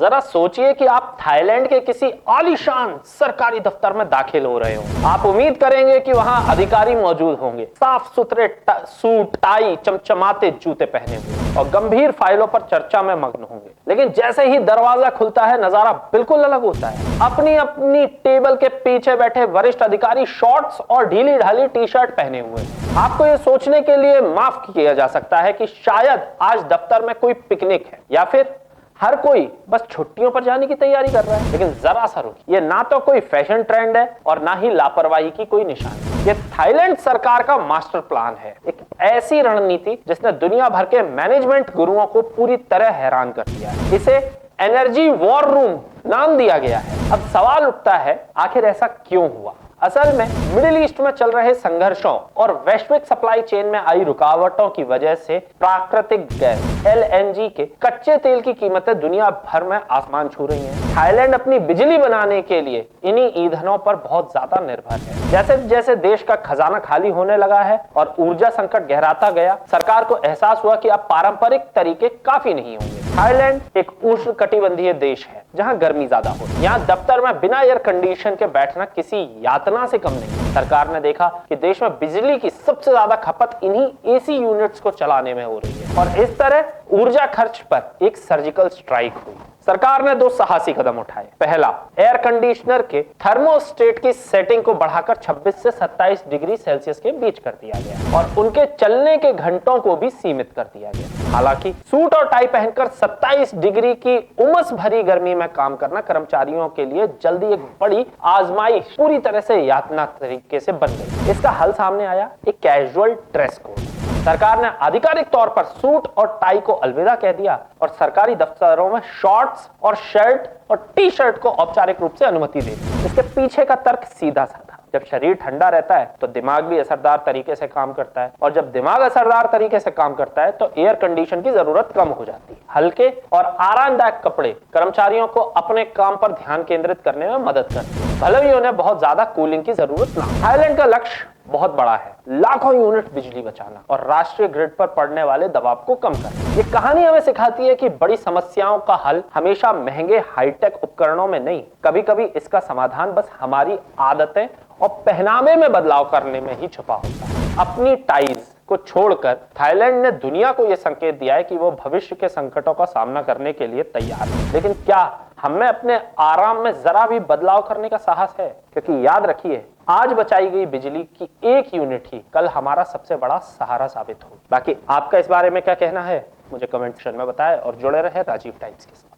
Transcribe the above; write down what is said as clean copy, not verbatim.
जरा सोचिए कि आप थाईलैंड के किसी आलीशान सरकारी दफ्तर में दाखिल हो रहे हो। आप उम्मीद करेंगे कि वहां अधिकारी मौजूद होंगे, साफ सुथरे सूट, टाई, चमचमाते जूते पहने हुए और गंभीर फाइलों पर चर्चा में मग्न होंगे। लेकिन जैसे ही दरवाजा खुलता है, नजारा बिल्कुल अलग होता है। अपनी अपनी टेबल के पीछे बैठे वरिष्ठ अधिकारी शॉर्ट्स और ढीली ढाली टी शर्ट पहने हुए। आपको यह सोचने के लिए माफ किया जा सकता है कि शायद आज दफ्तर में कोई पिकनिक है या फिर हर कोई बस छुट्टियों पर जाने की तैयारी कर रहा है। लेकिन जरा सा रुकिए, ये ना तो कोई फैशन ट्रेंड है और ना ही लापरवाही की कोई निशानी। ये थाईलैंड सरकार का मास्टर प्लान है, एक ऐसी रणनीति जिसने दुनिया भर के मैनेजमेंट गुरुओं को पूरी तरह हैरान कर दिया है। इसे एनर्जी वॉर रूम नाम दिया गया है। अब सवाल उठता है, आखिर ऐसा क्यों हुआ? असल में मिडिल ईस्ट में चल रहे संघर्षों और वैश्विक सप्लाई चेन में आई रुकावटों की वजह से प्राकृतिक गैस एलएनजी के कच्चे तेल की कीमतें दुनिया भर में आसमान छू रही हैं। थाईलैंड अपनी बिजली बनाने के लिए इन्हीं ईंधनों पर बहुत ज्यादा निर्भर है। जैसे जैसे देश का खजाना खाली होने लगा है और ऊर्जा संकट गहराता गया, सरकार को एहसास हुआ कि अब पारंपरिक तरीके काफी नहीं होंगे। थाईलैंड एक उष्णकटिबंधीय देश है जहां गर्मी ज्यादा होती है। यहाँ दफ्तर में बिना एयर कंडीशन के बैठना किसी यातना से कम नहीं। सरकार ने देखा कि देश में बिजली की सबसे ज्यादा खपत इन्हीं एसी यूनिट्स को चलाने में हो रही है और इस तरह ऊर्जा खर्च पर एक सर्जिकल स्ट्राइक हुई। सरकार ने दो साहसी कदम उठाए। पहला, एयर कंडीशनर के थर्मोस्टेट की सेटिंग को बढ़ाकर 26 से 27 डिग्री सेल्सियस के बीच कर दिया गया और उनके चलने के घंटों को भी सीमित कर दिया गया। हालांकि सूट और टाई पहनकर 27 डिग्री की उमस भरी गर्मी में काम करना कर्मचारियों के लिए जल्दी एक बड़ी आजमाइश पूरी तरह से यातना तरीके से बन गई। इसका हल सामने आया, एक कैजुअल ड्रेस कोड। सरकार ने आधिकारिक तौर पर सूट और टाई को अलविदा कह दिया और सरकारी दफ्तरों में शॉर्ट्स और शर्ट और टी शर्ट को औपचारिक रूप से अनुमति दे दी। इसके पीछे का तर्क सीधा सा था। जब शरीर ठंडा रहता है तो दिमाग भी असरदार तरीके से काम करता है और जब दिमाग असरदार तरीके से काम करता है तो एयर कंडीशन की जरूरत कम हो जाती है। हल्के और आरामदायक कपड़े कर्मचारियों को अपने काम पर ध्यान केंद्रित करने में मदद करते हैं, भले ही उन्हें बहुत ज्यादा कूलिंग की जरूरत ना। थाईलैंड का लक्ष्य बहुत बड़ा है, लाखों यूनिट बिजली बचाना और राष्ट्रीय ग्रिड पर पड़ने वाले दबाव को कम करना। ये कहानी हमें सिखाती है कि बड़ी समस्याओं का हल हमेशा महंगे हाईटेक उपकरणों में नहीं, कभी-कभी इसका समाधान बस हमारी आदतें और पहनावे में बदलाव करने में ही छुपा होता है। अपनी टाइज को छोड़कर थाईलैंड ने दुनिया को यह संकेत दिया है कि वो भविष्य के संकटों का सामना करने के लिए तैयार है। लेकिन क्या हमें अपने आराम में जरा भी बदलाव करने का साहस है? क्योंकि याद रखिए, आज बचाई गई बिजली की एक यूनिट ही कल हमारा सबसे बड़ा सहारा साबित हो। बाकी आपका इस बारे में क्या कहना है, मुझे कमेंट सेक्शन में बताएं और जुड़े रहे राजीव टाइम्स के साथ।